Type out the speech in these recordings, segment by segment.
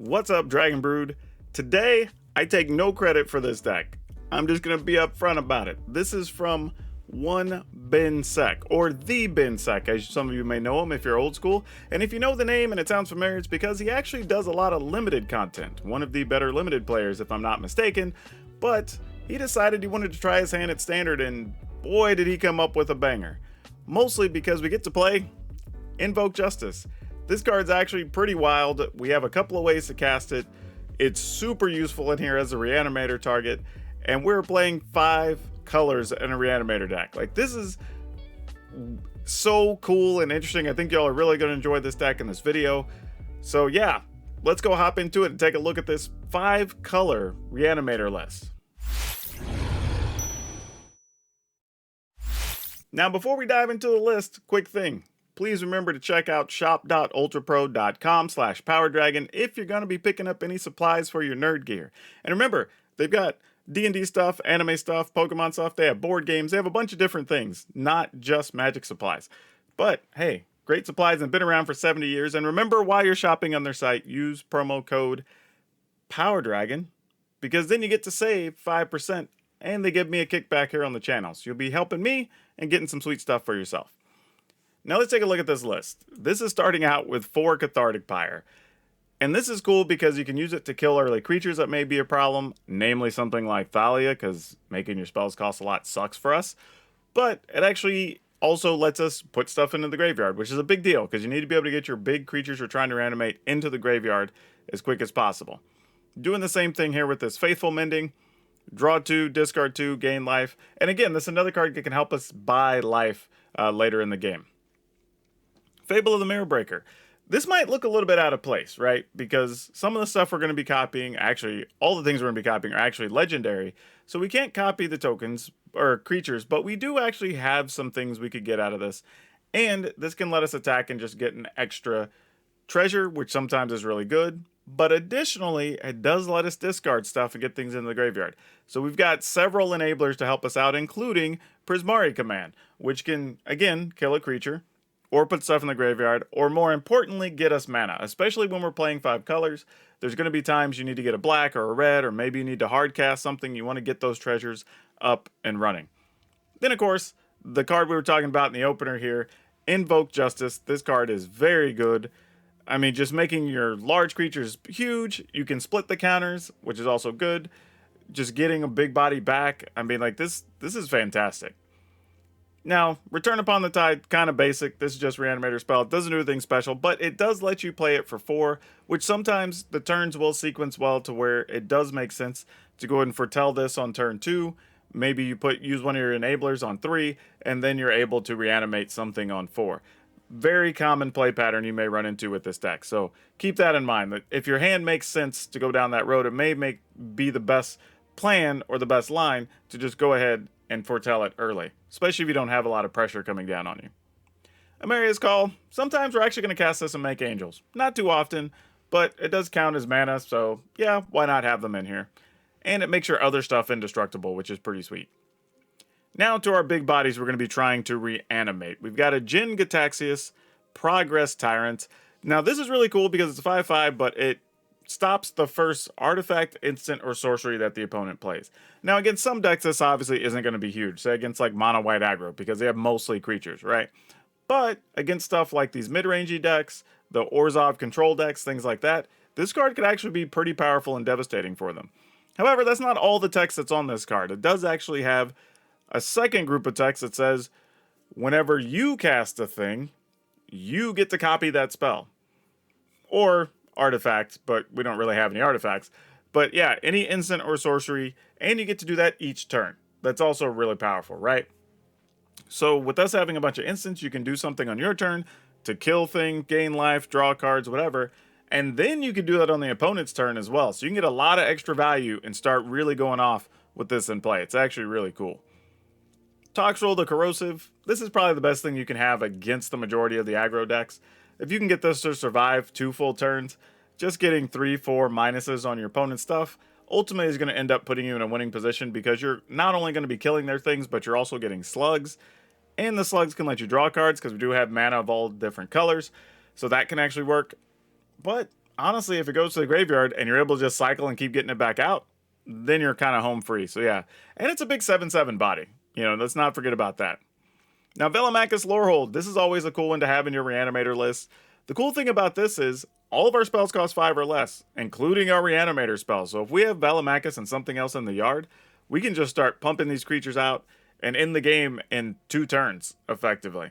What's up, Dragon Brood? Today, I take no credit for this deck. I'm just going to be upfront about it. This is from one Ben Seck, or the Ben Seck, as some of you may know him if you're old school. And if you know the name and it sounds familiar, it's because he actually does a lot of limited content. One of the better limited players, if I'm not mistaken. But he decided he wanted to try his hand at Standard, and boy, did he come up with a banger. Mostly because we get to play Invoke Justice. This card's actually pretty wild. We have a couple of ways to cast it. It's super useful in here as a Reanimator target, and we're playing 5 colors in a Reanimator deck. Like, this is so cool and interesting. I think y'all are really going to enjoy this deck in this video. So yeah, let's go hop into it and take a look at this 5 color Reanimator list. Now, before we dive into the list, quick thing. Please remember to check out shop.ultrapro.com/PowrDragn if you're going to be picking up any supplies for your nerd gear. And remember, they've got D&D stuff, anime stuff, Pokemon stuff, they have board games, they have a bunch of different things, not just Magic supplies. But hey, great supplies and been around for 70 years. And remember, while you're shopping on their site, use promo code PowrDragn, because then you get to save 5% and they give me a kickback here on the channel. So you'll be helping me and getting some sweet stuff for yourself. Now let's take a look at this list. This is starting out with 4 Cathartic Pyre. And this is cool because you can use it to kill early creatures that may be a problem, namely something like Thalia, because making your spells cost a lot sucks for us. But it actually also lets us put stuff into the graveyard, which is a big deal, because you need to be able to get your big creatures you're trying to reanimate into the graveyard as quick as possible. Doing the same thing here with this Faithful Mending. Draw 2, discard 2, gain life. And again, this is another card that can help us buy life later in the game. Fable of the Mirror Breaker. This might look a little bit out of place, right? Because some of the stuff we're going to be copying, actually, all the things we're going to be copying are actually legendary. So we can't copy the tokens or creatures, but we do actually have some things we could get out of this. And this can let us attack and just get an extra treasure, which sometimes is really good. But additionally, it does let us discard stuff and get things into the graveyard. So we've got several enablers to help us out, including Prismari Command, which can, again, kill a creature, or put stuff in the graveyard, or more importantly, get us mana. Especially when we're playing 5 colors, there's going to be times you need to get a black or a red, or maybe you need to hard cast something. You want to get those treasures up and running. Then, of course, the card we were talking about in the opener here, Invoke Justice. This card is very good. I mean, just making your large creatures huge. You can split the counters, which is also good. Just getting a big body back. I mean, like, this is fantastic. Now, Return Upon the Tide, kind of basic. This is just Reanimator spell. It doesn't do anything special, but it does let you play it for 4, which sometimes the turns will sequence well to where it does make sense to go ahead and foretell this on turn 2. Maybe you use one of your enablers on 3, and then you're able to reanimate something on 4. Very common play pattern you may run into with this deck. So keep that in mind, that if your hand makes sense to go down that road, it may be the best plan or the best line to just go ahead and foretell it early, especially if you don't have a lot of pressure coming down on you. Amaria's Call. Sometimes we're actually going to cast this and make angels. Not too often, but it does count as mana, so yeah, why not have them in here? And it makes your other stuff indestructible, which is pretty sweet. Now to our big bodies we're going to be trying to reanimate. We've got a Jin Gitaxias, Progress Tyrant. Now this is really cool because it's a 5/5, but it stops the first artifact, instant, or sorcery that the opponent plays. Now against some decks this obviously isn't going to be huge. Say against like mono white aggro, because they have mostly creatures, right? But against stuff like these mid-rangey decks, the Orzhov Control decks, things like that, this card could actually be pretty powerful and devastating for them. However, that's not all the text that's on this card. It does actually have a second group of text that says, whenever you cast a thing, you get to copy that spell. Or artifact, but we don't really have any artifacts. But yeah, any instant or sorcery, and you get to do that each turn. That's also really powerful, right? So with us having a bunch of instants, you can do something on your turn to kill things, gain life, draw cards, whatever. And then you can do that on the opponent's turn as well. So you can get a lot of extra value and start really going off with this in play. It's actually really cool. Toxtrol the Corrosive. This is probably the best thing you can have against the majority of the aggro decks. If you can get this to survive 2 full turns, just getting 3-4 minuses on your opponent's stuff ultimately is going to end up putting you in a winning position, because you're not only going to be killing their things, but you're also getting slugs. And the slugs can let you draw cards, because we do have mana of all different colors. So that can actually work. But honestly, if it goes to the graveyard and you're able to just cycle and keep getting it back out, then you're kind of home free. So yeah, and it's a big 7/7 body. You know, let's not forget about that. Now, Velomachus Lorehold, this is always a cool one to have in your Reanimator list. The cool thing about this is all of our spells cost 5 or less, including our Reanimator spells. So if we have Velomachus and something else in the yard, we can just start pumping these creatures out and end the game in 2 turns, effectively.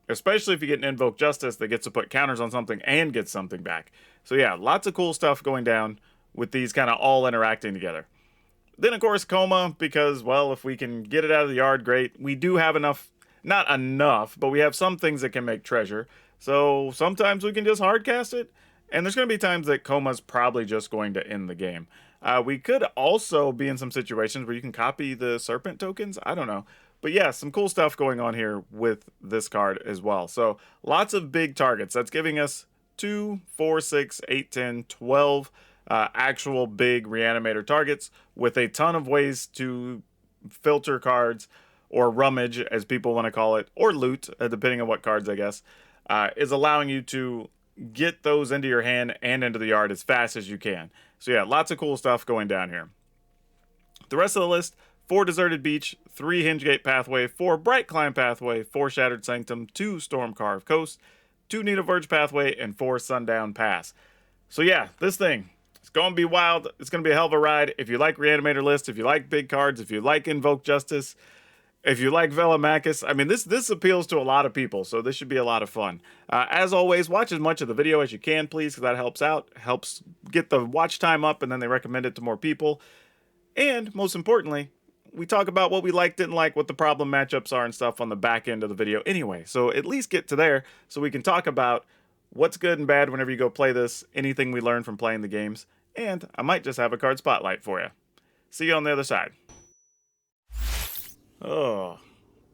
Especially if you get an Invoke Justice that gets to put counters on something and gets something back. So yeah, lots of cool stuff going down with these kind of all interacting together. Then, of course, Coma, because, well, if we can get it out of the yard, great. We do have enough, not enough, but we have some things that can make treasure. So sometimes we can just hardcast it, and there's going to be times that Coma's probably just going to end the game. We could also be in some situations where you can copy the Serpent tokens. I don't know. But yeah, some cool stuff going on here with this card as well. So lots of big targets. That's giving us 2, 4, 6, 8, 10, 12 actual big Reanimator targets with a ton of ways to filter cards, or rummage as people want to call it, or loot, depending on what cards, I guess, is allowing you to get those into your hand and into the yard as fast as you can. So yeah, lots of cool stuff going down here. The rest of the list: 4 Deserted Beach, 3 Hingegate Pathway, 4 Bright Climb Pathway, 4 Shattered Sanctum, 2 Storm Carved Coast, 2 Needle Verge Pathway, and 4 Sundown Pass. So yeah, this thing, it's going to be wild. It's going to be a hell of a ride. If you like Reanimator list, if you like big cards, if you like Invoke Justice, if you like Velomachus, I mean, this appeals to a lot of people, so this should be a lot of fun. As always, watch as much of the video as you can, please, because that helps out. Helps get the watch time up, and then they recommend it to more people. And, most importantly, we talk about what we liked, didn't like, what the problem matchups are and stuff on the back end of the video anyway. So at least get to there so we can talk about what's good and bad whenever you go play this, anything we learned from playing the games, and I might just have a card spotlight for you. See you on the other side. Oh,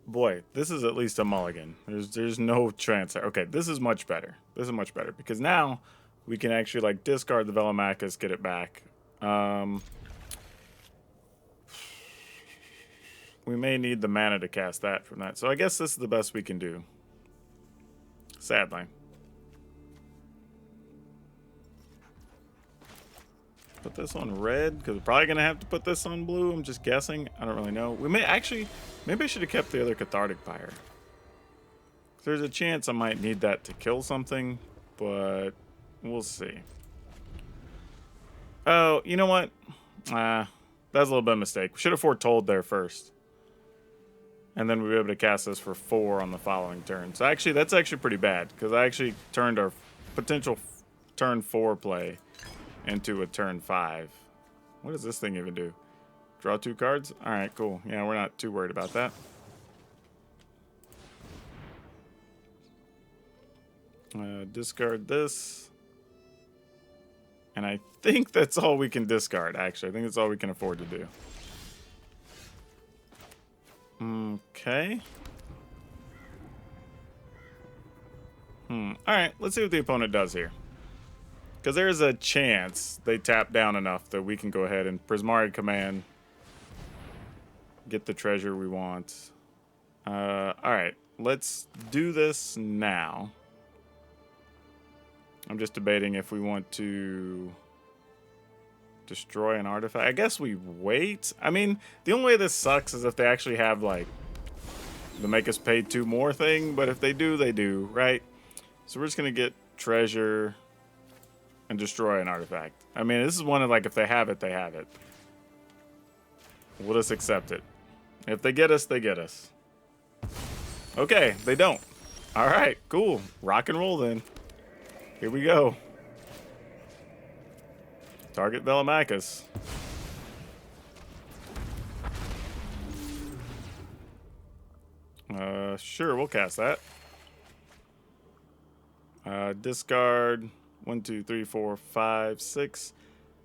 boy, this is at least a mulligan. There's no chance there. Okay, this is much better. This is much better because now we can actually like discard the Velomachus, get it back. We may need the mana to cast that from that. So I guess this is the best we can do. Sadly. Put this on red, because we're probably going to have to put this on blue. I'm just guessing. I don't really know. We may actually, maybe I should have kept the other Cathartic Pyre. There's a chance I might need that to kill something, but we'll see. Oh, you know what? That was a little bit of a mistake. We should have foretold there first. And then we'll be able to cast this for 4 on the following turn. So actually, that's actually pretty bad, because I actually turned our potential turn 4 play into a turn 5. What does this thing even do? Draw 2 cards? Alright, cool. Yeah, we're not too worried about that. Discard this. And I think that's all we can discard, actually. I think that's all we can afford to do. Okay. Alright, let's see what the opponent does here. Because there's a chance they tap down enough that we can go ahead and Prismari Command, get the treasure we want. Alright, let's do this now. I'm just debating if we want to destroy an artifact. I guess we wait. I mean, the only way this sucks is if they actually have, like, the make us pay 2 more thing. But if they do, they do, right? So we're just going to get treasure and destroy an artifact. I mean, this is one of, like, if they have it, they have it. We'll just accept it. If they get us, they get us. Okay, they don't. All right, cool. Rock and roll then. Here we go. Target Velomachus. Sure, we'll cast that. Discard 1, 2, 3, 4, 5, 6.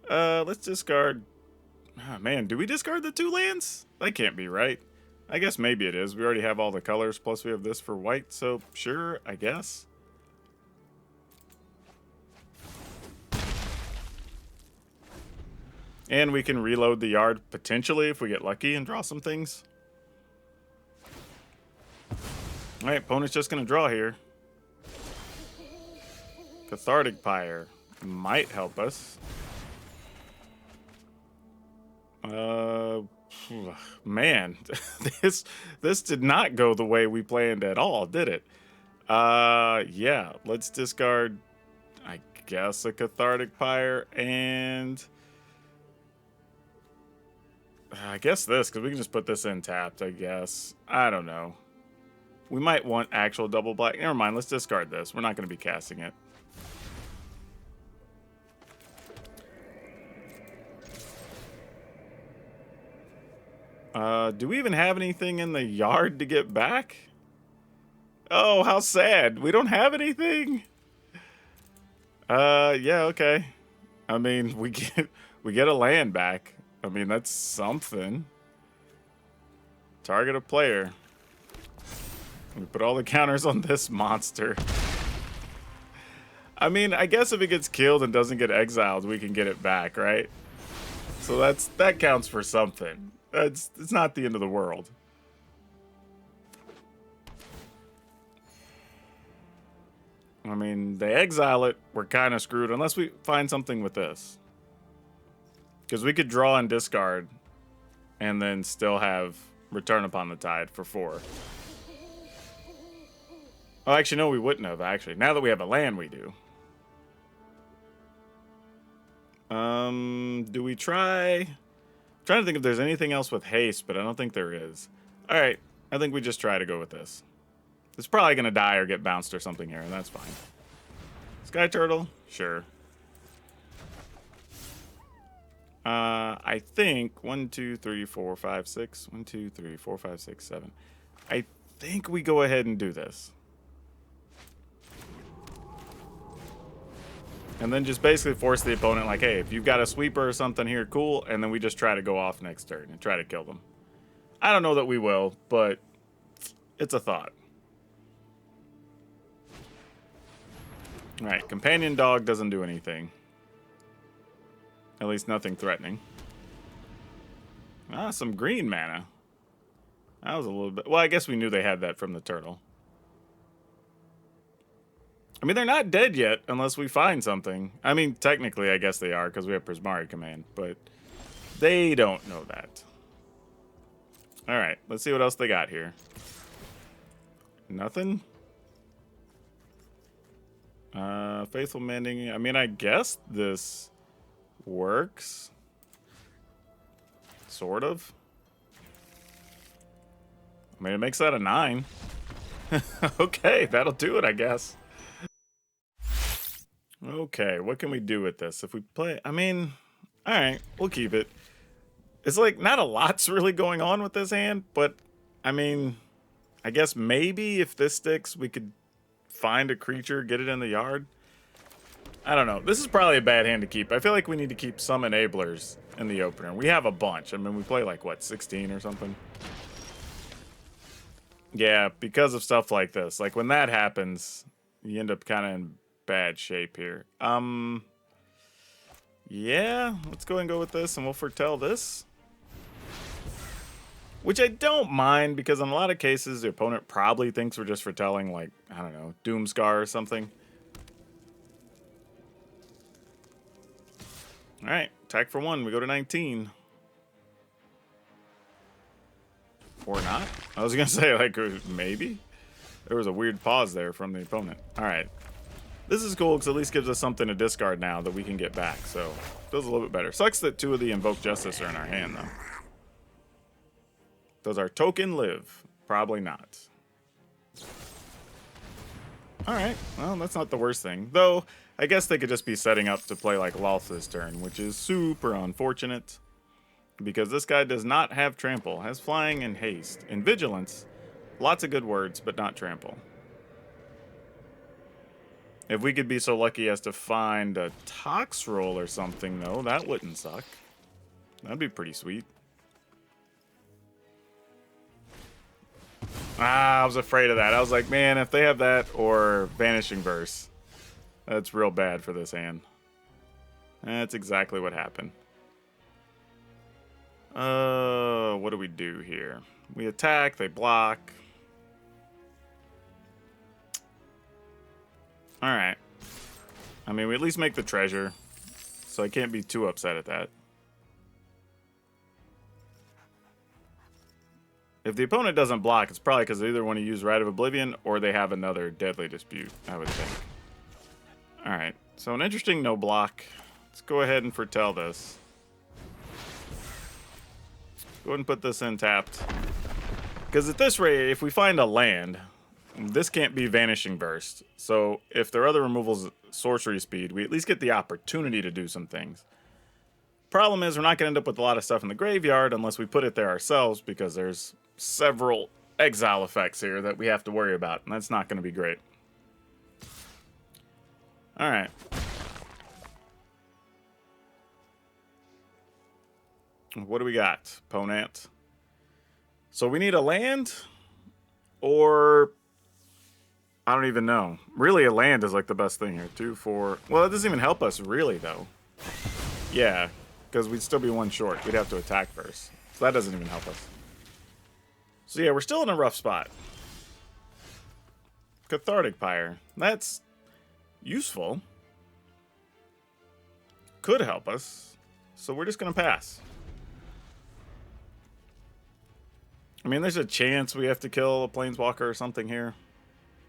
Let's discard. Oh, man, do we discard the 2 lands? That can't be right. I guess maybe it is. We already have all the colors, plus we have this for white, so sure, I guess. And we can reload the yard, potentially, if we get lucky and draw some things. Alright, opponent's just going to draw here. Cathartic Pyre. might help us. Man, this did not go the way we planned at all, did it? Yeah, let's discard, I guess, a Cathartic Pyre, and I guess this, because we can just put this in tapped, I guess. I don't know. We might want actual double black. Never mind, let's discard this. We're not going to be casting it. Do we even have anything in the yard to get back? Oh, how sad. We don't have anything. Yeah, okay. I mean, we get a land back. I mean, that's something. Target a player. We put all the counters on this monster. I mean, I guess if it gets killed and doesn't get exiled, we can get it back, right? So that counts for something. It's not the end of the world. I mean, they exile it, we're kind of screwed unless we find something with this. Because we could draw and discard and then still have Return Upon the Tide for 4. Oh, actually, no, we wouldn't have, actually. Now that we have a land, we do. Do we try? I'm trying to think if there's anything else with haste, but I don't think there is. All right, I think we just try to go with this. It's probably going to die or get bounced or something here, and that's fine. Sky Turtle? Sure. I think 1, 2, 3, 4, 5, 6. 1, 2, 3, 4, 5, 6, 7. I think we go ahead and do this. And then just basically force the opponent, like, hey, if you've got a sweeper or something here, cool. And then we just try to go off next turn and try to kill them. I don't know that we will, but it's a thought. All right, Companion Dog doesn't do anything. At least nothing threatening. Ah, some green mana. That was a little bit... Well, I guess we knew they had that from the turtle. I mean, they're not dead yet unless we find something. I mean, technically, I guess they are because we have Prismari Command, but they don't know that. All right, let's see what else they got here. Nothing? Faithful Mending. I mean, I guess this works. Sort of. I mean, it makes that a 9. Okay, that'll do it, I guess. Okay, what can we do with this? If we play... I mean, alright, we'll keep it. It's like, not a lot's really going on with this hand, but, I mean, I guess maybe if this sticks, we could find a creature, get it in the yard. I don't know. This is probably a bad hand to keep. I feel like we need to keep some enablers in the opener. We have a bunch. I mean, we play like, what, 16 or something? Yeah, because of stuff like this. Like, when that happens, you end up kind of in bad shape here. Yeah, let's go ahead and go with this, and we'll foretell this. Which I don't mind, because in a lot of cases, the opponent probably thinks we're just foretelling, like, I don't know, Doomscar or something. Alright, attack for 1. We go to 19. Or not. I was going to say, like, maybe? There was a weird pause there from the opponent. Alright. This is cool, because at least gives us something to discard now that we can get back, so feels a little bit better. Sucks that 2 of the Invoke Justice are in our hand, though. Does our token live? Probably not. Alright, well, that's not the worst thing. Though, I guess they could just be setting up to play like Lolth this turn, which is super unfortunate. Because this guy does not have Trample. Has Flying and Haste. And Vigilance. Lots of good words, but not Trample. If we could be so lucky as to find a Tox Roll or something, though, that wouldn't suck. That'd be pretty sweet. Ah, I was afraid of that. I was like, man, if they have that or Vanishing Verse, that's real bad for this hand. That's exactly what happened. What do we do here? We attack, they block. Alright. I mean, we at least make the treasure, so I can't be too upset at that. If the opponent doesn't block, it's probably because they either want to use Rite of Oblivion or they have another Deadly Dispute, I would think. Alright, so an interesting no block. Let's go ahead and foretell this. Go ahead and put this in tapped. Because at this rate, if we find a land, this can't be Vanishing Burst. So if their other removal's sorcery speed, we at least get the opportunity to do some things. Problem is, we're not going to end up with a lot of stuff in the graveyard unless we put it there ourselves, because there's several exile effects here that we have to worry about, and that's not going to be great. Alright. What do we got, Ponant? So we need a land, or I don't even know. Really, a land is like the best thing here. 2, 4. Well, it doesn't even help us, really, though. Yeah, because we'd still be one short. We'd have to attack first. So that doesn't even help us. So yeah, we're still in a rough spot. Cathartic Pyre. That's useful. Could help us. So we're just going to pass. I mean, there's a chance we have to kill a Planeswalker or something here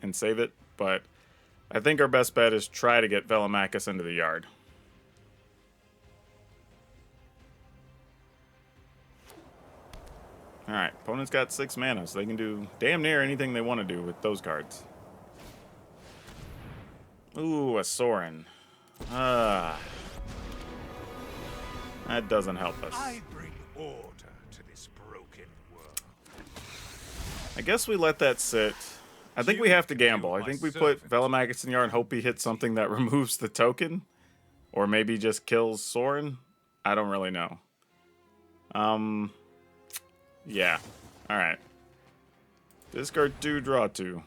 and save it, but I think our best bet is try to get Velomachus into the yard. Alright, opponent's got 6 mana, so they can do damn near anything they want to do with those cards. Ooh, a Sorin. That doesn't help us. I bring order to this broken world. I guess we let that sit. I think we have to gamble. I think we put Velomachus in the yard and hope he hits something that removes the token. Or maybe just kills Sorin. I don't really know. Yeah. Alright. Discard 2, draw 2.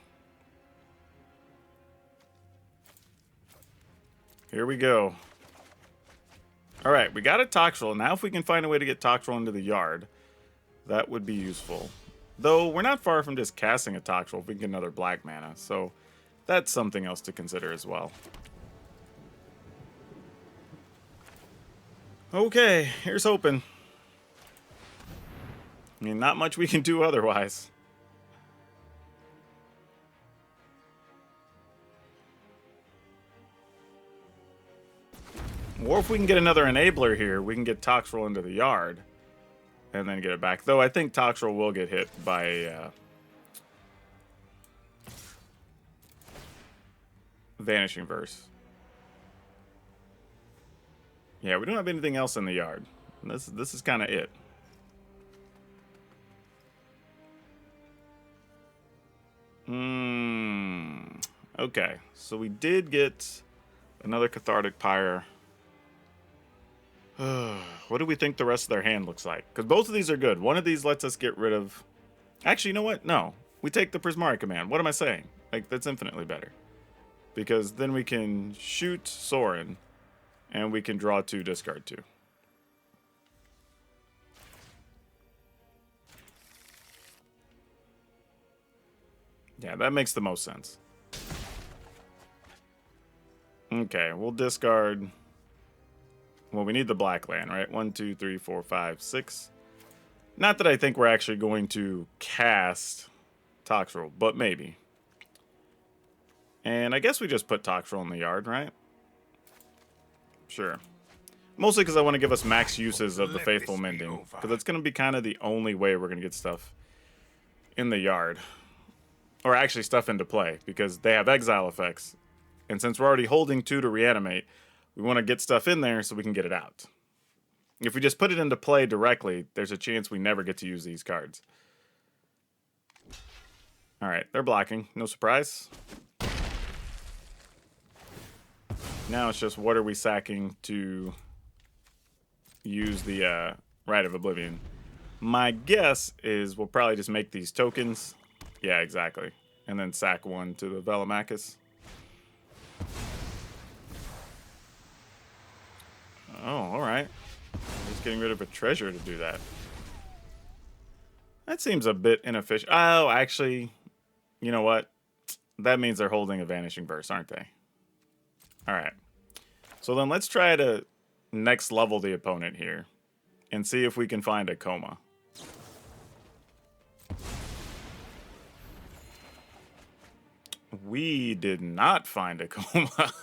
Here we go. Alright, we got a Toxtrol. Now if we can find a way to get Toxtrol into the yard, that would be useful. Though, we're not far from just casting a Toxtrol if we can get another black mana, so that's something else to consider as well. Okay, here's hoping. I mean, not much we can do otherwise. Or if we can get another enabler here, we can get Toxtrol into the yard and then get it back. Though I think Toxtrol will get hit by Vanishing Verse. Yeah, we don't have anything else in the yard. This is kind of it. Okay, so we did get another Cathartic Pyre. What do we think the rest of their hand looks like? Because both of these are good. One of these lets us get rid of... Actually, you know what? No. We take the Prismari command. What am I saying? Like, that's infinitely better. Because then we can shoot Sorin, and we can draw 2, discard 2. Yeah, that makes the most sense. Okay, we'll discard... Well, we need the black land, right? 1, 2, 3, 4, 5, 6. Not that I think we're actually going to cast Toxtrol, but maybe. And I guess we just put Toxtrol in the yard, right? Sure. Mostly because I want to give us max uses of the Faithful Mending. Because that's going to be kind of the only way we're going to get stuff in the yard. Or actually stuff into play, because they have exile effects. And since we're already holding 2 to reanimate, we want to get stuff in there so we can get it out. If we just put it into play directly, there's a chance we never get to use these cards. Alright, they're blocking. No surprise. Now it's just what are we sacking to use the Rite of Oblivion. My guess is we'll probably just make these tokens. Yeah, exactly. And then sack 1 to the Velomachus. Oh, alright. Just getting rid of a treasure to do that. That seems a bit inefficient. Oh, actually, you know what? That means they're holding a Vanishing Burst, aren't they? Alright. So then let's try to next level the opponent here and see if we can find a coma. We did not find a coma.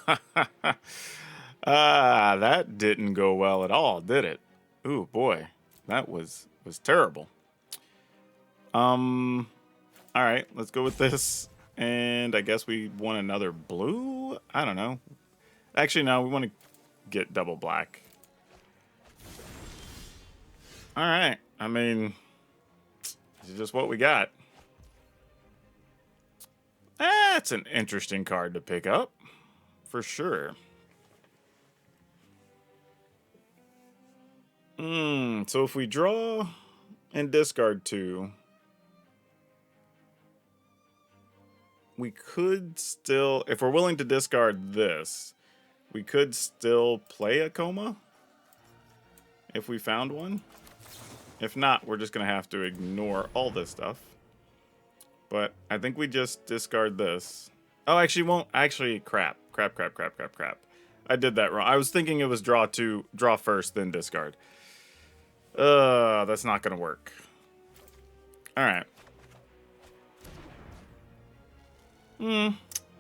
That didn't go well at all, did it? Ooh, boy. That was terrible. All right, let's go with this. And I guess we want another blue? I don't know. Actually, no, we want to get double black. All right. I mean, this is just what we got. That's an interesting card to pick up, for sure. So if we draw and discard 2, we could still, if we're willing to discard this, we could still play a coma if we found one. If not, we're just going to have to ignore all this stuff. But I think we just discard this. Oh, actually won't. Actually, crap. I did that wrong. I was thinking it was draw first, then discard. That's not going to work. All right.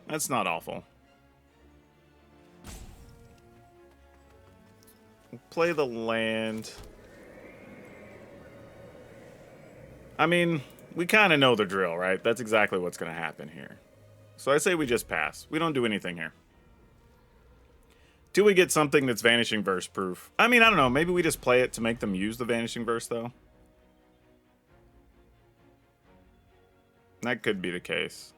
That's not awful. Play the land. I mean, we kind of know the drill, right? That's exactly what's going to happen here. So I say we just pass. We don't do anything here. Till we get something that's Vanishing Verse proof. I mean, I don't know. Maybe we just play it to make them use the Vanishing Verse, though. That could be the case.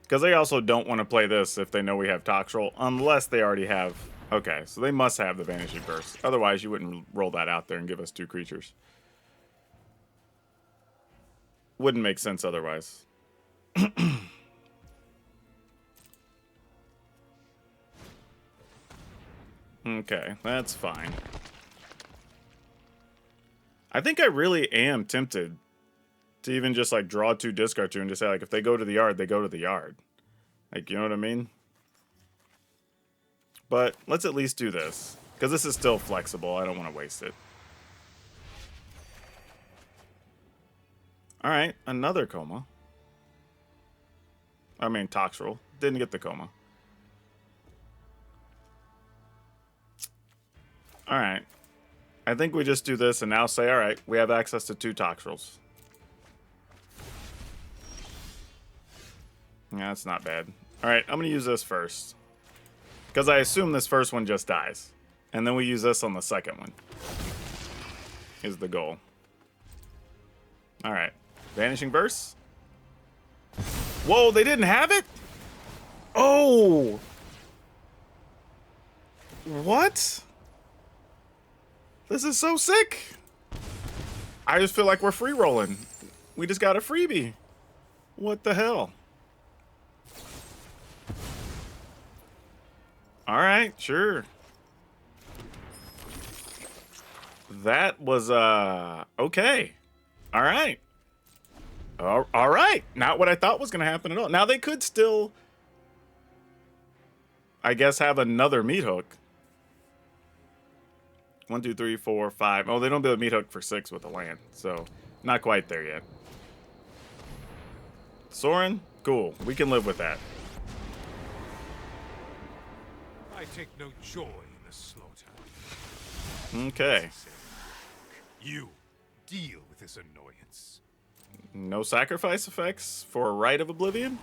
Because they also don't want to play this if they know we have Toxtrol, unless they already have... Okay, so they must have the Vanishing Verse. Otherwise, you wouldn't roll that out there and give us 2 creatures. Wouldn't make sense otherwise. Okay, that's fine. I think I really am tempted to even just like draw 2, discard 2, and just say like if they go to the yard, they go to the yard. Like, you know what I mean? But let's at least do this, because this is still flexible. I don't want to waste it. All right, another coma. I mean, Toxtrol. Didn't get the coma. All right. I think we just do this and now say, all right, we have access to 2 Toxtrols. Yeah, that's not bad. All right, I'm going to use this first, because I assume this first one just dies. And then we use this on the second one. Is the goal. All right. Vanishing Verse. Whoa, they didn't have it? Oh! What? This is so sick. I just feel like we're free rolling. We just got a freebie. What the hell? All right, sure. That was, okay. All right. All right. Not what I thought was going to happen at all. Now, they could still, I guess, have another meat hook. 1, 2, 3, 4, 5. Oh, they don't build a meat hook for 6 with a land, so not quite there yet. Sorin, cool. We can live with that. I take no joy in the slaughter. Okay. You deal with this annoyance. No sacrifice effects for a Rite of Oblivion?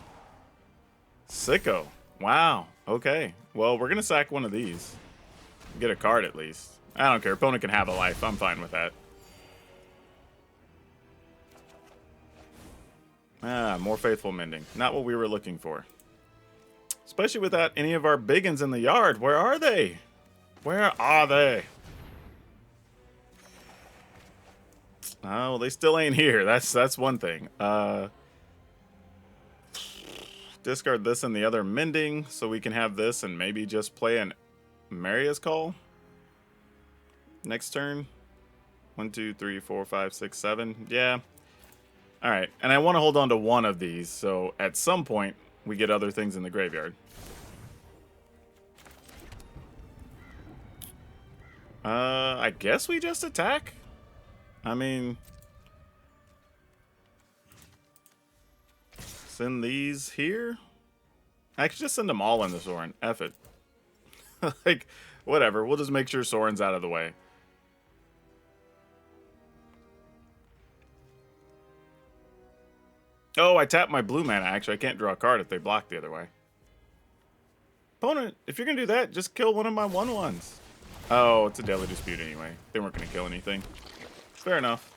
Sicko. Wow. Okay. Well, we're going to sack one of these. Get a card at least. I don't care. Opponent can have a life. I'm fine with that. More Faithful Mending. Not what we were looking for. Especially without any of our biggins in the yard. Where are they? Where are they? Oh, they still ain't here. That's one thing. Discard this and the other mending so we can have this and maybe just play an Maria's Call. Next turn. 1, 2, 3, 4, 5, 6, 7. Yeah. All right. And I want to hold on to one of these, so at some point we get other things in the graveyard. I guess we just attack. I mean, send these here. Actually, just send them all into Soren. F it. Like, whatever. We'll just make sure Soren's out of the way. Oh, I tapped my blue mana. Actually, I can't draw a card if they block the other way. Opponent, if you're going to do that, just kill one of my 1/1s. Oh, it's a Daily Dispute anyway. They weren't going to kill anything. Fair enough.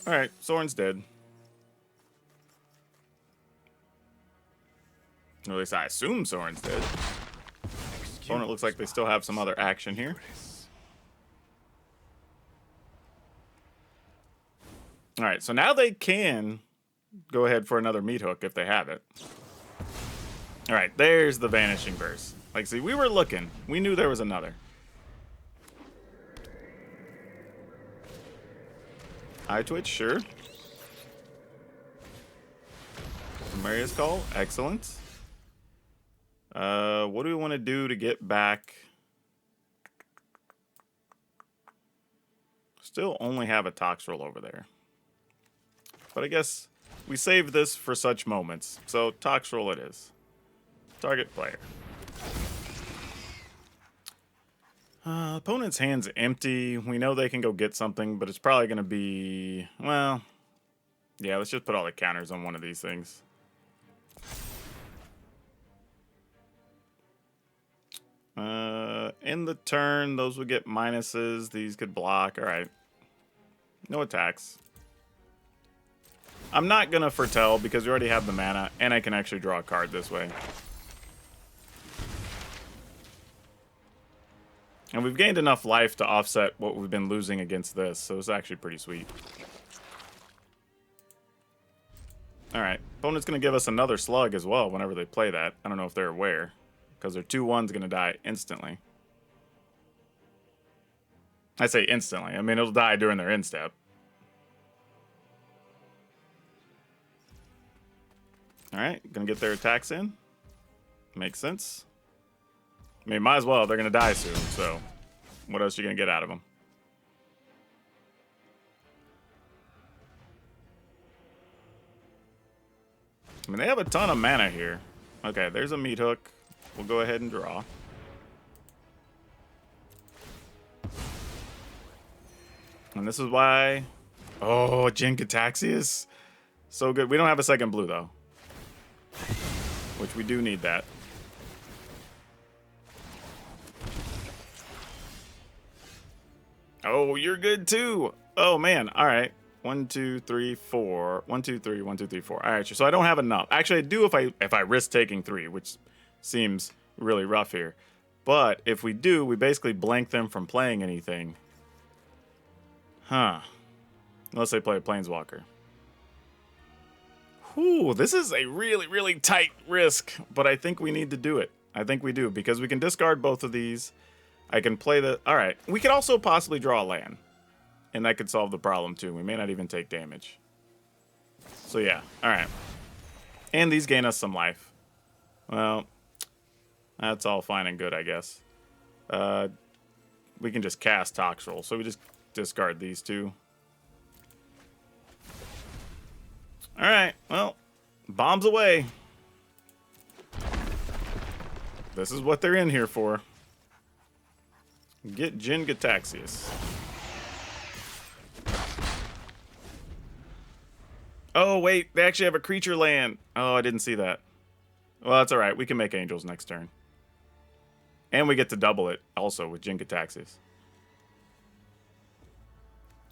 Alright, Soren's dead. Or at least I assume Soren's dead. Opponent looks like they still have some other action here. Alright, so now they can go ahead for another meat hook if they have it. Alright, there's the Vanishing Verse. Like, see, we were looking. We knew there was another. Eye Twitch, sure. Maria's Call, excellent. What do we want to do to get back? Still only have a Toxtrol over there. But I guess we saved this for such moments. So Toxtrol it is. Target player. Opponent's hand's empty. We know they can go get something, but it's probably going to be... Well, yeah, let's just put all the counters on one of these things. In the turn, those would get minuses. These could block. All right. No attacks. I'm not going to foretell because we already have the mana, and I can actually draw a card this way. And we've gained enough life to offset what we've been losing against this, so it's actually pretty sweet. Alright, opponent's going to give us another slug as well whenever they play that. I don't know if they're aware, because their 2/1's going to die instantly. I say instantly, I mean it'll die during their end step. Alright, going to get their attacks in. Makes sense. I mean, might as well. They're going to die soon, so what else are you going to get out of them? I mean, they have a ton of mana here. Okay, there's a meat hook. We'll go ahead and draw. And this is why... Oh, Jin-Gitaxias. So good. We don't have a second blue, though. Which we do need that. Oh, you're good too. Oh man. All right. 1, 2, 3, 4. 1, 2, 3. 1, 2, 3, 4. All right. So I don't have enough. Actually, I do if I risk taking 3, which seems really rough here. But if we do, we basically blank them from playing anything. Huh. Unless they play a Planeswalker. Whew, this is a really, really tight risk, but I think we need to do it. I think we do, because we can discard both of these. I can play the... Alright, we could also possibly draw a land. And that could solve the problem, too. We may not even take damage. So, yeah. Alright. And these gain us some life. Well, that's all fine and good, I guess. We can just cast Toxtrol, so we just discard these two. Alright, well, bombs away. This is what they're in here for. Get Jin-Gitaxias. Oh, wait, they actually have a creature land. Oh, I didn't see that. Well, that's alright. We can make angels next turn. And we get to double it also with Jin-Gitaxias.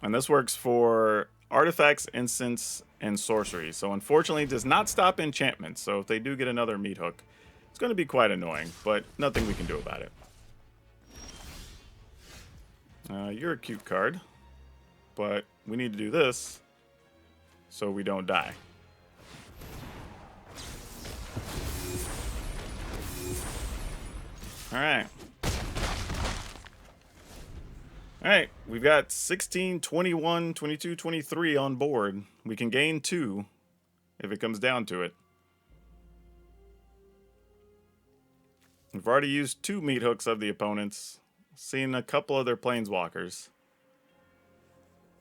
And this works for artifacts, instants, and sorcery. So unfortunately, it does not stop enchantments. So if they do get another meat hook, it's going to be quite annoying, but nothing we can do about it. You're a cute card, but we need to do this so we don't die. All right. All right, we've got 16, 21, 22, 23 on board. We can gain 2 if it comes down to it. We've already used 2 meat hooks of the opponents. Seen a couple of their planeswalkers.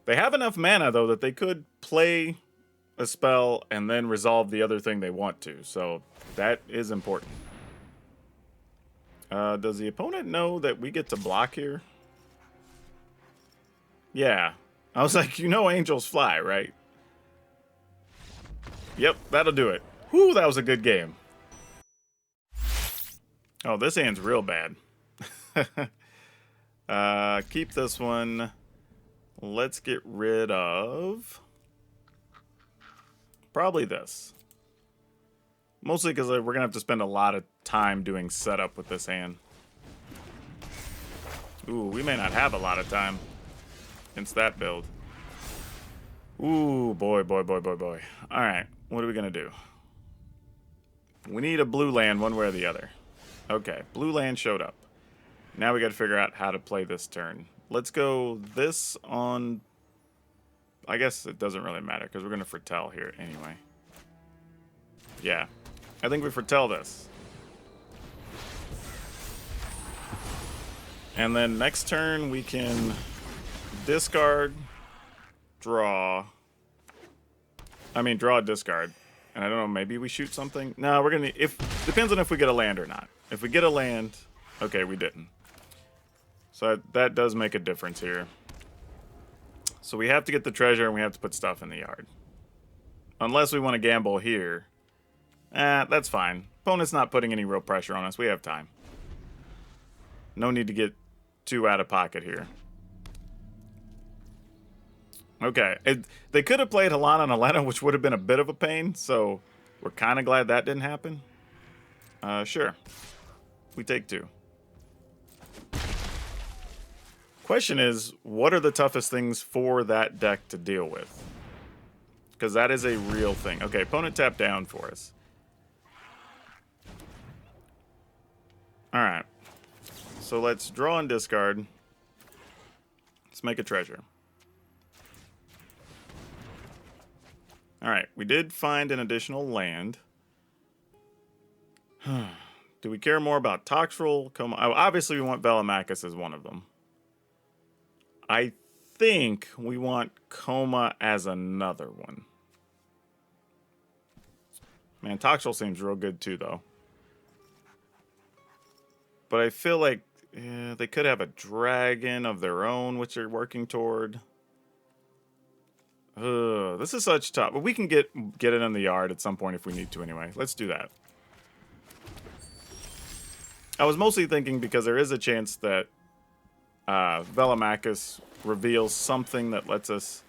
They have enough mana, though, that they could play a spell and then resolve the other thing they want to. So that is important. Does the opponent know that we get to block here? Yeah. I was like, you know angels fly, right? Yep, that'll do it. Whew, that was a good game. Oh, this hand's real bad. Keep this one. Let's get rid of probably this. Mostly because we're going to have to spend a lot of time doing setup with this hand. Ooh, we may not have a lot of time against that build. Ooh, boy, boy, boy, boy, boy. All right, what are we going to do? We need a blue land one way or the other. Okay, blue land showed up. Now we got to figure out how to play this turn. Let's go this on... I guess it doesn't really matter because we're going to foretell here anyway. Yeah. I think we foretell this. And then next turn we can discard, draw. Draw, discard. And I don't know, maybe we shoot something? No, we're going to... Depends on if we get a land or not. If we get a land... Okay, we didn't. So that does make a difference here. So we have to get the treasure and we have to put stuff in the yard. Unless we want to gamble here. That's fine. Opponent's not putting any real pressure on us. We have time. No need to get too out of pocket here. Okay. They could have played Halana and Helena, which would have been a bit of a pain. So we're kind of glad that didn't happen. Sure. We take 2. Question is, what are the toughest things for that deck to deal with? Because that is a real thing. Okay, opponent tapped down for us. Alright. So let's draw and discard. Let's make a treasure. Alright, we did find an additional land. Do we care more about Toxtrol? Obviously, we want Velomachus as one of them. I think we want Coma as another one. Man, Toxtrol seems real good too, though. But I feel like they could have a dragon of their own, which they're working toward. This is such tough. But we can get it in the yard at some point if we need to anyway. Let's do that. I was mostly thinking because there is a chance that Velomachus reveals something that lets us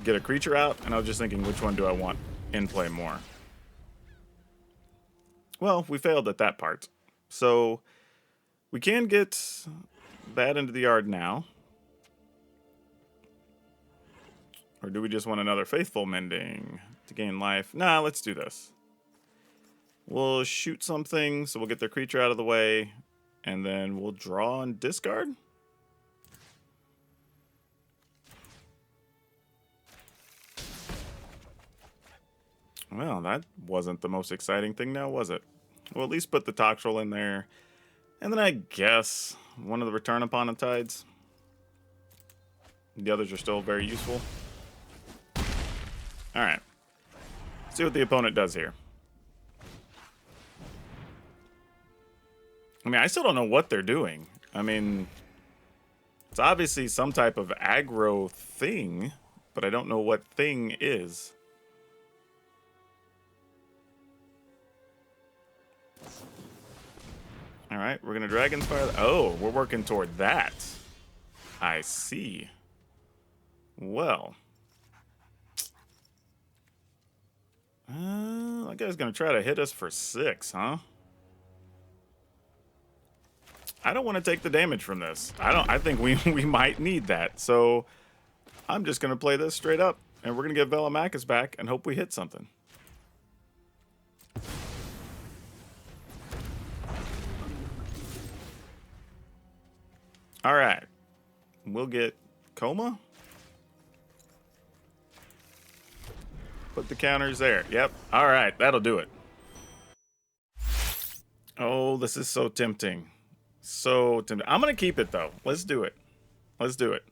get a creature out, and I was just thinking, which one do I want in play more? Well, we failed at that part. So we can get that into the yard now. Or do we just want another Faithful Mending to gain life? Nah, let's do this. We'll shoot something, so we'll get their creature out of the way, and then we'll draw and discard. Well, that wasn't the most exciting thing now, was it? We'll at least put the Toxtrol in there. And then I guess one of the Return Upon the Tides. The others are still very useful. Alright. See what the opponent does here. I still don't know what they're doing. It's obviously some type of aggro thing, but I don't know what thing is. Alright, we're going to Dragon's Fire. Oh, we're working toward that. I see. Well. That guy's going to try to hit us for 6, huh? I don't want to take the damage from this. I think we might need that. So I'm just going to play this straight up. And we're going to get Velomachus back and hope we hit something. All right. We'll get Coma. Put the counters there. Yep. All right. That'll do it. Oh, this is so tempting. So I'm gonna keep it though. Let's do it. Let's do it.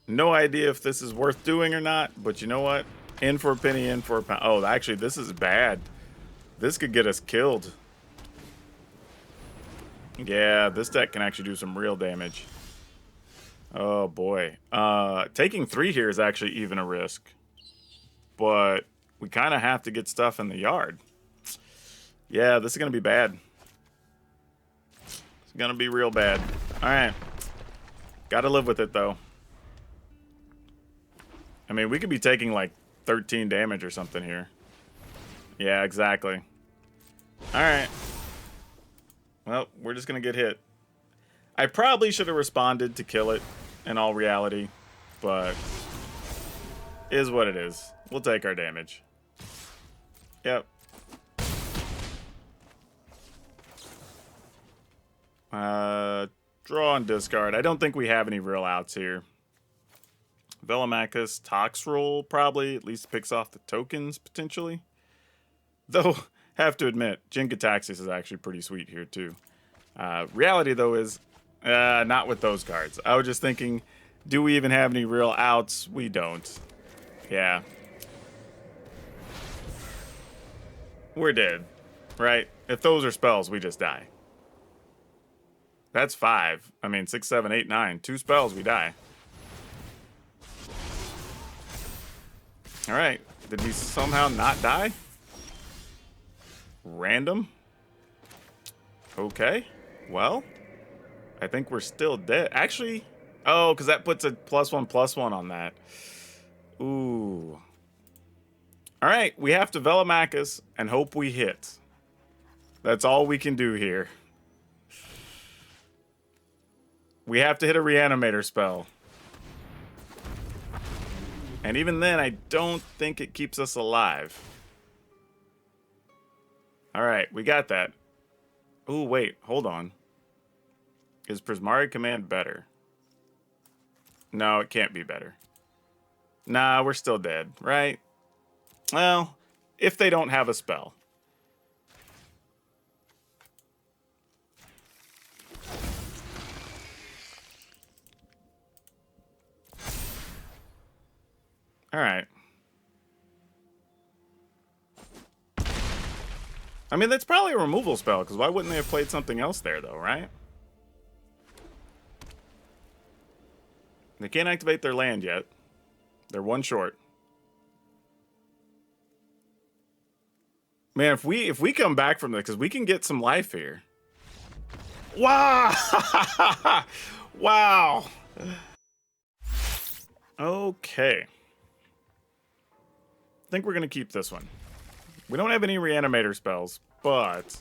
No idea if this is worth doing or not, but you know what? In for a penny, in for a pound. Oh, actually, this is bad. This could get us killed. Yeah, this deck can actually do some real damage. Oh boy. Taking 3 here is actually even a risk. But we kind of have to get stuff in the yard. Yeah, this is going to be bad. It's going to be real bad. Alright. Gotta live with it, though. I mean, we could be taking, like, 13 damage or something here. Yeah, exactly. Alright. Well, we're just going to get hit. I probably should have responded to kill it, in all reality. But, is what it is. We'll take our damage. Yep. Draw and discard. I don't think we have any real outs here. Velomachus, Toxroll probably at least picks off the tokens potentially. Though, have to admit, Jin-Gitaxias is actually pretty sweet here too. Reality though is, not with those cards. I was just thinking, do we even have any real outs? We don't. Yeah. We're dead, right? If those are spells, we just die. That's 5. I mean, 6, 7, 8, 9. 2 spells, we die. Alright. Did he somehow not die? Random? Okay. Well, I think we're still dead. Actually, oh, because that puts a +1/+1 on that. Ooh. Alright, we have to Velomachus and hope we hit. That's all we can do here. We have to hit a Reanimator spell. And even then, I don't think it keeps us alive. Alright, we got that. Ooh, wait, hold on. Is Prismari Command better? No, it can't be better. Nah, we're still dead, right? Well, if they don't have a spell. Alright. I mean, that's probably a removal spell, because why wouldn't they have played something else there, though, right? They can't activate their land yet. They're 1 short. Man, if we come back from this, because we can get some life here. Wow! Wow! Okay. I think we're going to keep this one. We don't have any Reanimator spells, but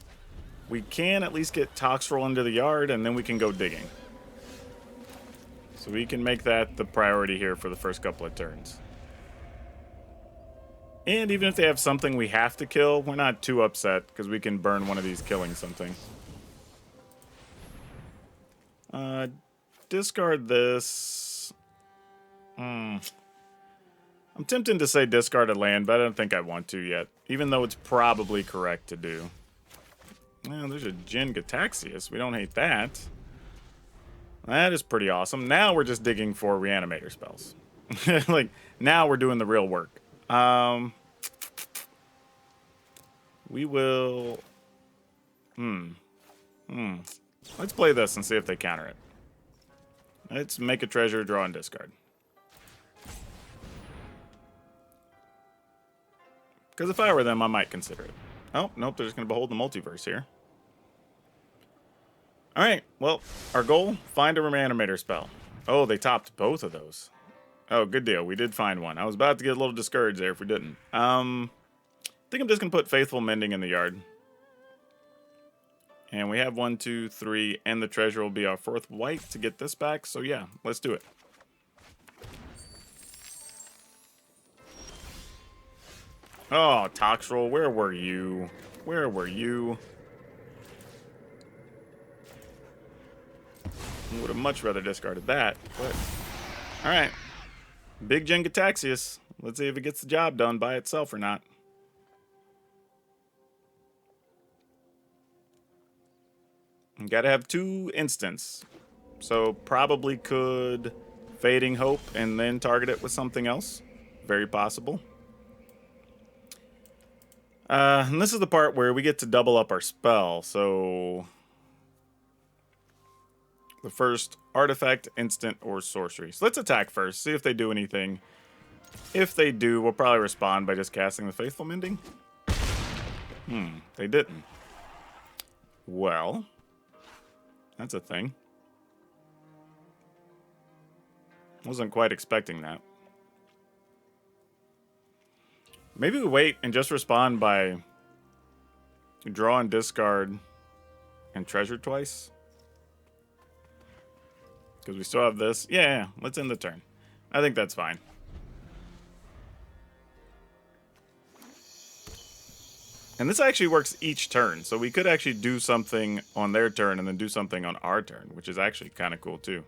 we can at least get Toxroll into the yard, and then we can go digging. So we can make that the priority here for the first couple of turns. And even if they have something we have to kill, we're not too upset, because we can burn one of these killing something. Discard this. I'm tempted to say discard a land, but I don't think I want to yet, even though it's probably correct to do. Well, there's a Jin-Gitaxias. We don't hate that. That is pretty awesome. Now we're just digging for Reanimator spells. Like, now we're doing the real work. We will... Let's play this and see if they counter it. Let's make a treasure, draw, and discard. Because if I were them, I might consider it. Oh, nope, they're just going to behold the multiverse here. Alright, well, our goal, find a Reanimator spell. Oh, they topped both of those. Oh, good deal. We did find one. I was about to get a little discouraged there if we didn't. I think I'm just going to put Faithful Mending in the yard. And we have 1, 2, 3, and the treasure will be our 4th white to get this back. So yeah, let's do it. Oh, Toxroll, where were you? Where were you? I would have much rather discarded that, but... Alright. Big Jin-Gitaxias. Let's see if it gets the job done by itself or not. You gotta have 2 instants. So probably could Fading Hope and then target it with something else. Very possible. And this is the part where we get to double up our spell. So the first artifact, instant, or sorcery. So let's attack first. See if they do anything. If they do, we'll probably respond by just casting the Faithful Mending. They didn't. Well, that's a thing. Wasn't quite expecting that. Maybe we wait and just respond by draw and discard and treasure twice. Because we still have this. Yeah, let's end the turn. I think that's fine. And this actually works each turn, so we could actually do something on their turn and then do something on our turn, which is actually kind of cool too.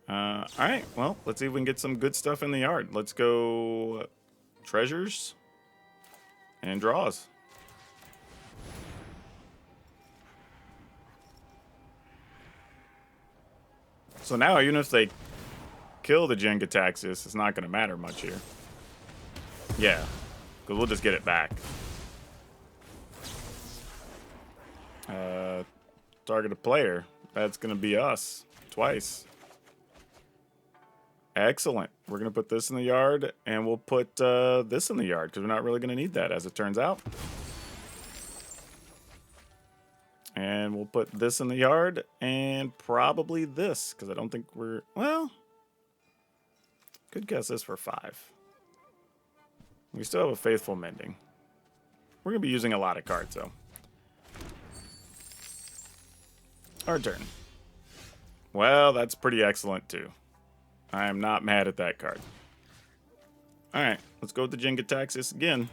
Alright, well, let's see if we can get some good stuff in the yard. Let's go treasures and draws. So now, even if they kill the Jin-Gitaxias, it's not going to matter much here. Yeah, because we'll just get it back. Target a player. That's going to be us. Twice. Excellent. We're going to put this in the yard, and we'll put this in the yard, because we're not really going to need that, as it turns out. And we'll put this in the yard, and probably this, because I don't think we're... Well, could guess this for 5. We still have a Faithful Mending. We're going to be using a lot of cards, though. Our turn. Well, that's pretty excellent, too. I am not mad at that card. Alright, let's go with the Jin-Gitaxias again.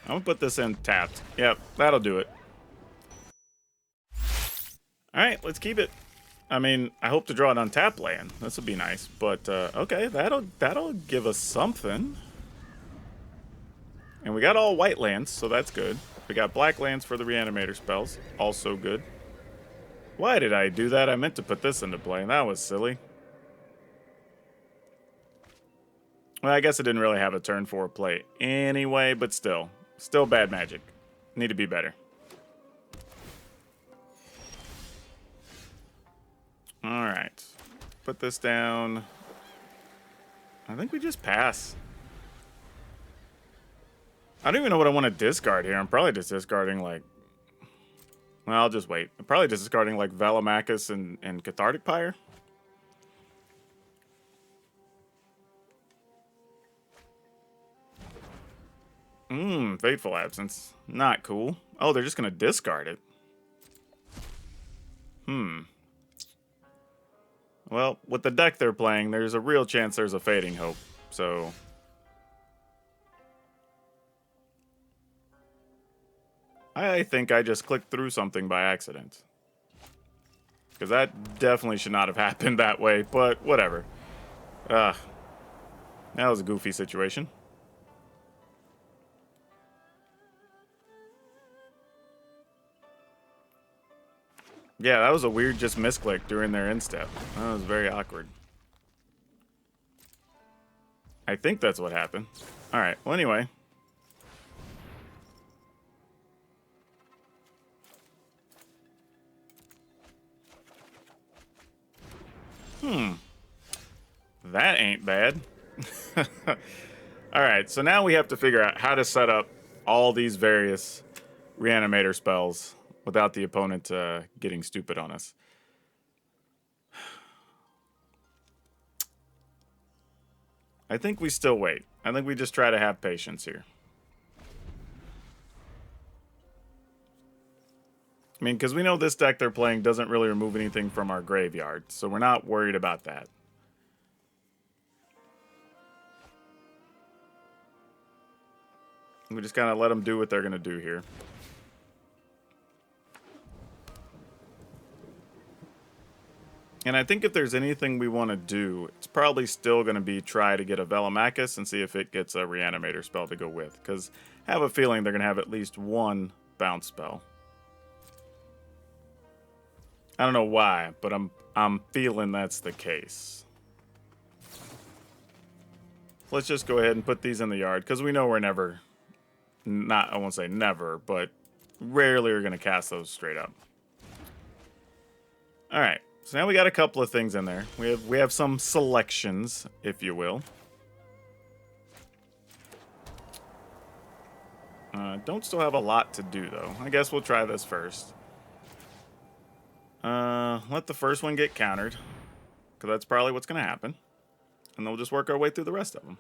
I'm going to put this in tapped. Yep, that'll do it. Alright, let's keep it. I mean, I hope to draw an untapped land. This would be nice. But, okay, that'll give us something. And we got all white lands, so that's good. We got black lands for the Reanimator spells. Also good. Why did I do that? I meant to put this into play, and that was silly. Well, I guess I didn't really have a turn 4 play anyway, but still. Still bad magic. Need to be better. Alright. Put this down. I think we just pass. I don't even know what I want to discard here. I'm probably just discarding, like... Well, I'll just wait. I'm probably just discarding, like, Velamachus and Cathartic Pyre. Fateful Absence. Not cool. Oh, they're just going to discard it. Well, with the deck they're playing, there's a real chance there's a Fading Hope. So... I think I just clicked through something by accident. Because that definitely should not have happened that way, but whatever. That was a goofy situation. Yeah, that was a weird just misclick during their instep. That was very awkward. I think that's what happened. Alright, well anyway. That ain't bad. Alright, so now we have to figure out how to set up all these various Reanimator spells without the opponent getting stupid on us. I think we still wait. I think we just try to have patience here. I mean, because we know this deck they're playing doesn't really remove anything from our graveyard, so we're not worried about that. We just kind of let them do what they're going to do here. And I think if there's anything we want to do, it's probably still going to be try to get a Velamachus and see if it gets a Reanimator spell to go with. Because I have a feeling they're going to have at least one bounce spell. I don't know why, but I'm feeling that's the case. Let's just go ahead and put these in the yard, because we know we're never, I won't say never, but rarely are going to cast those straight up. Alright, so now we got a couple of things in there. We have some selections, if you will. Don't still have a lot to do, though. I guess we'll try this first. Let the first one get countered, because that's probably what's going to happen. And then we'll just work our way through the rest of them.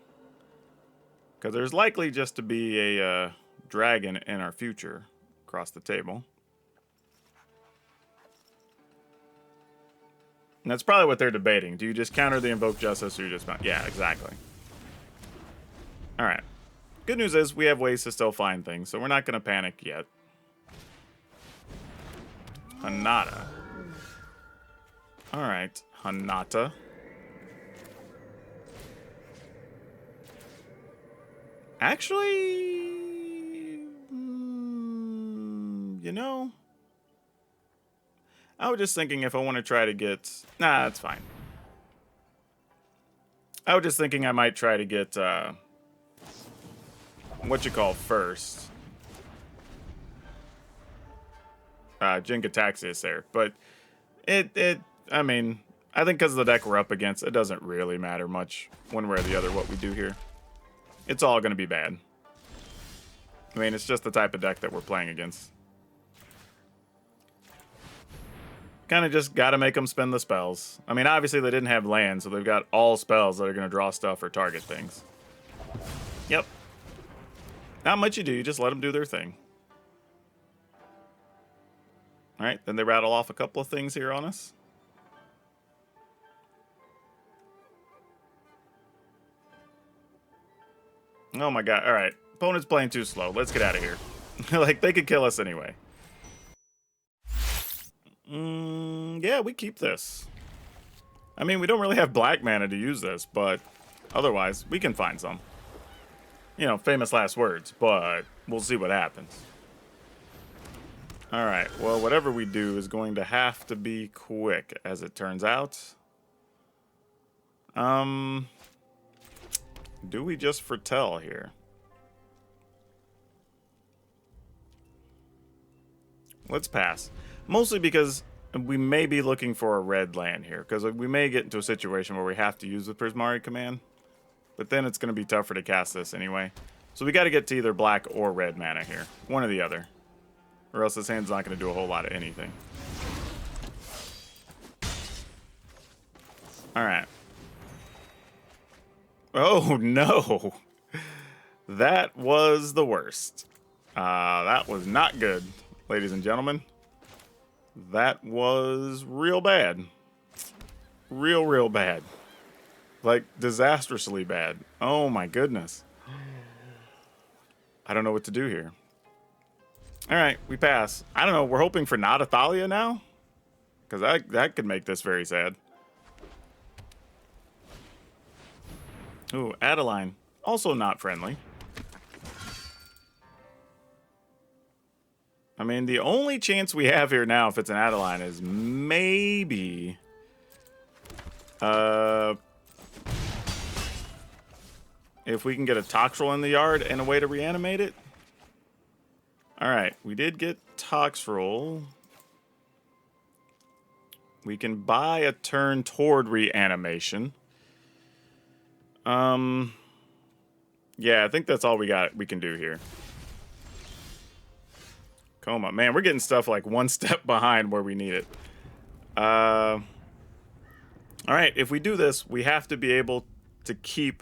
Because there's likely just to be a dragon in our future across the table. And that's probably what they're debating. Do you just counter the Invoke Justice, or you just... Yeah, exactly. Alright. Good news is we have ways to still find things, so we're not going to panic yet. Hinata. Alright, Hinata. Actually... you know... I was just thinking if I want to try to get... Nah, that's fine. I was just thinking I might try to get... what you call first. Jin-Gitaxias there. But I mean, I think because of the deck we're up against, it doesn't really matter much one way or the other what we do here. It's all going to be bad. I mean, it's just the type of deck that we're playing against. Kind of just got to make them spend the spells. I mean, obviously they didn't have land, so they've got all spells that are going to draw stuff or target things. Yep. Not much you do, you just let them do their thing. Alright, then they rattle off a couple of things here on us. Oh my god, alright. Opponent's playing too slow. Let's get out of here. Like, they could kill us anyway. Yeah, we keep this. I mean, we don't really have black mana to use this, but otherwise, we can find some. You know, famous last words, but we'll see what happens. Alright, well, whatever we do is going to have to be quick, as it turns out. Do we just foretell here? Let's pass. Mostly because we may be looking for a red land here, because we may get into a situation where we have to use the Prismari command. But then it's going to be tougher to cast this anyway. So we got to get to either black or red mana here. One or the other. Or else this hand's not going to do a whole lot of anything. Alright. Oh, no. That was the worst. That was not good, ladies and gentlemen. That was real bad. Real bad. Like, disastrously bad. Oh my goodness. I don't know what to do here. Alright, we pass. I don't know, we're hoping for not Athalia now? Because that could make this very sad. Ooh, Adeline. Also not friendly. I mean, the only chance we have here now, if it's an Adeline, is maybe... if we can get a Toxtrol in the yard and a way to reanimate it. Alright, we did get Toxtrol. We can buy a turn toward reanimation. Yeah, I think that's all we can do here. Coma. Man, we're getting stuff like one step behind where we need it. Alright, if we do this, we have to be able to keep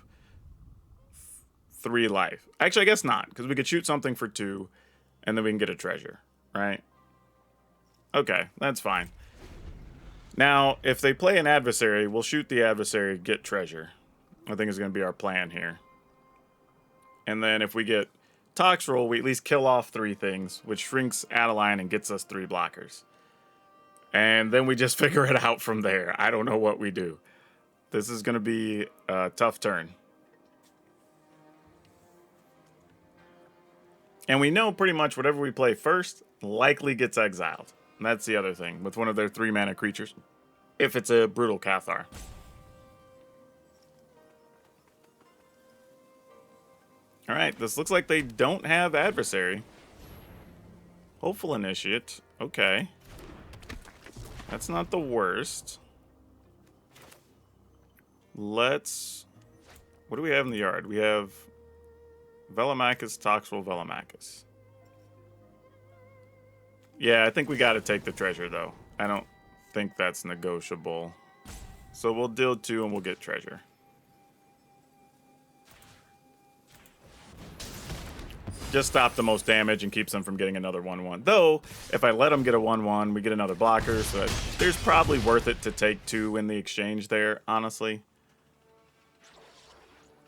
3 life. Actually, I guess not, because we could shoot something for 2, and then we can get a treasure, right? Okay, that's fine. Now, if they play an adversary, we'll shoot the adversary, get treasure. I think is going to be our plan here. And then if we get Toxtrol, we at least kill off 3 things, which shrinks Adeline and gets us 3 blockers. And then we just figure it out from there. I don't know what we do. This is going to be a tough turn. And we know pretty much whatever we play first likely gets exiled. And that's the other thing with one of their 3-mana creatures, if it's a Brutal Cathar. All right, this looks like they don't have Adversary. Hopeful Initiate. Okay. That's not the worst. Let's... What do we have in the yard? We have Velomachus, Toxel, Velomachus. Yeah, I think we got to take the treasure, though. I don't think that's negotiable. So we'll deal 2 and we'll get treasure. Just stop the most damage and keeps them from getting another 1/1. Though, if I let them get a 1/1, we get another blocker, so there's probably worth it to take 2 in the exchange there, honestly.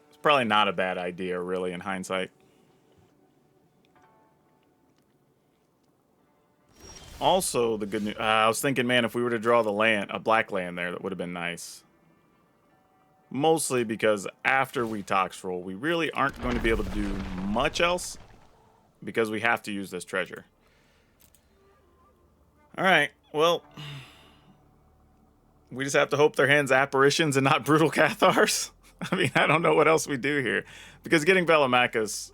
It's probably not a bad idea, really, in hindsight. Also, the good news... I was thinking, man, if we were to draw the land, a black land there, that would have been nice. Mostly because after we Tox roll, we really aren't going to be able to do much else because we have to use this treasure. Alright, well... We just have to hope their hand's Apparitions and not Brutal Cathars. I mean, I don't know what else we do here. Because getting Velomachus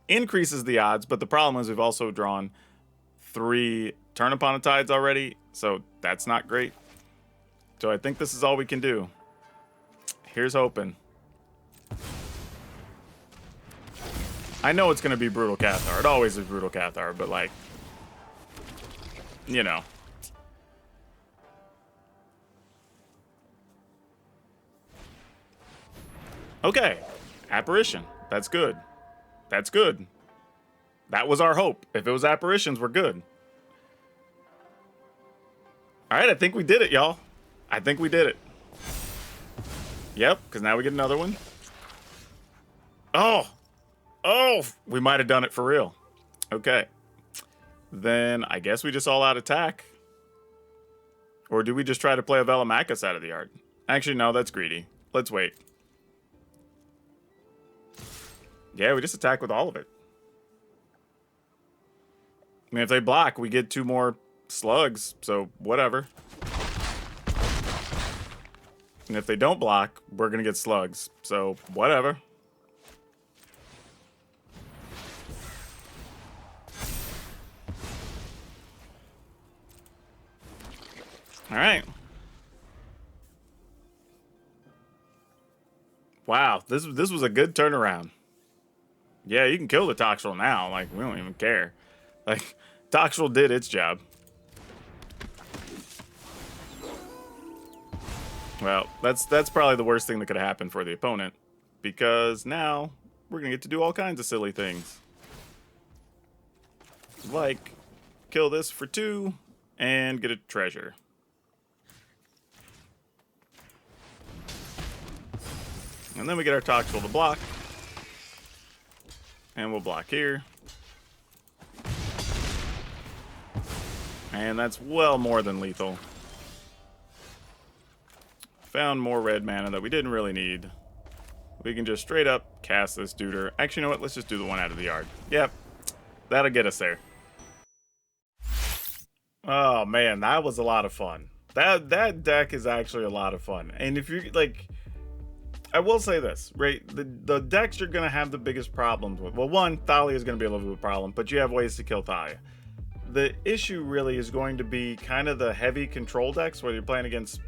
increases the odds, but the problem is we've also drawn 3 Turn Upon a Tides already, so that's not great. So I think this is all we can do. Here's hoping. I know it's going to be Brutal Cathar. It always is Brutal Cathar, but like, you know. Okay. Apparition. That's good. That's good. That was our hope. If it was Apparitions, we're good. Alright, I think we did it, y'all. I think we did it. Yep, because now we get another one. Oh! Oh! We might have done it for real. Okay. Then I guess we just all out attack. Or do we just try to play a Velomachus out of the yard? Actually, no, that's greedy. Let's wait. Yeah, we just attack with all of it. I mean, if they block, we get 2 more slugs, so whatever. And if they don't block, we're going to get slugs, so whatever. All right. Wow, this was a good turnaround. Yeah, you can kill the Toxel now. Like, we don't even care. Like, Toxel did its job. Well, that's probably the worst thing that could happen for the opponent, because now we're gonna get to do all kinds of silly things. Like, kill this for 2 and get a treasure. And then we get our Toxel to block. And we'll block here. And that's well more than lethal. Found more red mana that we didn't really need. We can just straight up cast this duder. Actually, you know what? Let's just do the one out of the yard. Yep. That'll get us there. Oh, man. That was a lot of fun. That deck is actually a lot of fun. And if you, like... I will say this, right? The decks you're going to have the biggest problems with. Well, one, Thalia is going to be a little bit of a problem, but you have ways to kill Thalia. The issue really is going to be kind of the heavy control decks, whether you're playing against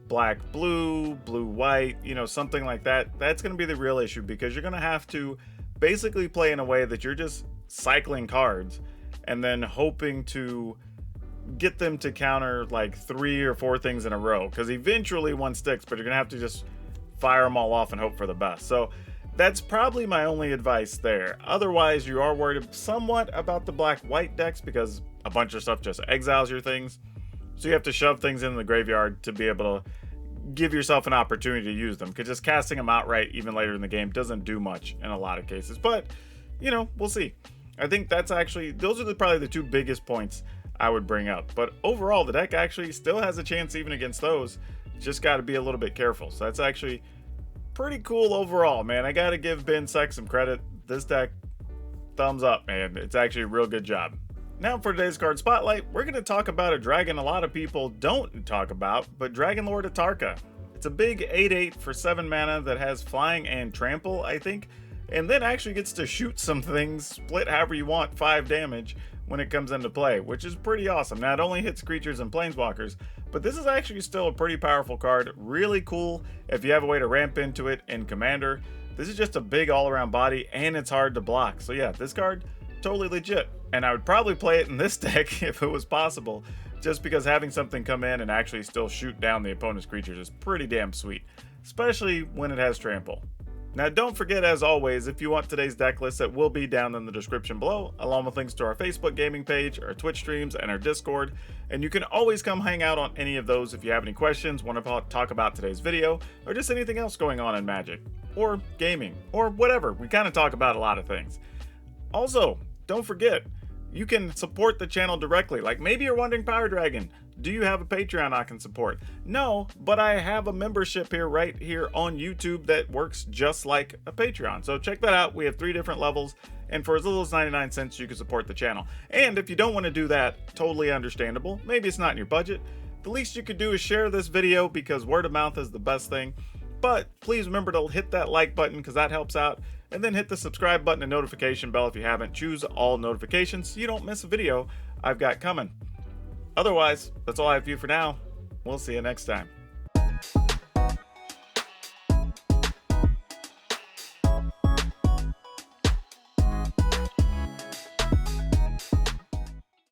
black-blue, blue-white, you know, something like that. That's going to be the real issue, because you're going to have to basically play in a way that you're just cycling cards and then hoping to get them to counter like 3 or 4 things in a row, because eventually one sticks, but you're going to have to just fire them all off and hope for the best. So that's probably my only advice there. Otherwise, you are worried somewhat about the black-white decks, because a bunch of stuff just exiles your things. So you have to shove things in the graveyard to be able to give yourself an opportunity to use them, because just casting them outright even later in the game doesn't do much in a lot of cases. But, you know, we'll see. I think that's actually, those are probably the 2 biggest points I would bring up. But overall, the deck actually still has a chance even against those. Just got to be a little bit careful. So that's actually pretty cool overall, man. I got to give Ben Seck some credit. This deck, thumbs up, man. It's actually a real good job. Now for today's card spotlight, we're going to talk about a dragon a lot of people don't talk about, but Dragon Lord Atarka. It's a big 8/8 for 7 mana that has flying and trample, I think, and then actually gets to shoot some things, split however you want, 5 damage when it comes into play, which is pretty awesome. Now it only hits creatures and planeswalkers, but this is actually still a pretty powerful card. Really cool if you have a way to ramp into it in Commander. This is just a big all-around body, and it's hard to block. So yeah, this card, totally legit. And I would probably play it in this deck if it was possible, just because having something come in and actually still shoot down the opponent's creatures is pretty damn sweet, especially when it has trample. Now don't forget, as always, if you want today's deck list, it will be down in the description below, along with links to our Facebook gaming page, our Twitch streams, and our Discord. And you can always come hang out on any of those if you have any questions, want to talk about today's video, or just anything else going on in Magic, or gaming, or whatever. We kind of talk about a lot of things. Also, don't forget, you can support the channel directly. Like maybe you're wondering, PowrDragn, do you have a Patreon I can support? No, but I have a membership here right here on YouTube that works just like a Patreon. So check that out. We have 3 different levels, and for as little as 99 cents, you can support the channel. And if you don't want to do that, totally understandable. Maybe it's not in your budget. The least you could do is share this video, because word of mouth is the best thing. But please remember to hit that like button, because that helps out. And then hit the subscribe button and notification bell if you haven't. Choose all notifications so you don't miss a video I've got coming. Otherwise, that's all I have for you for now. We'll see you next time.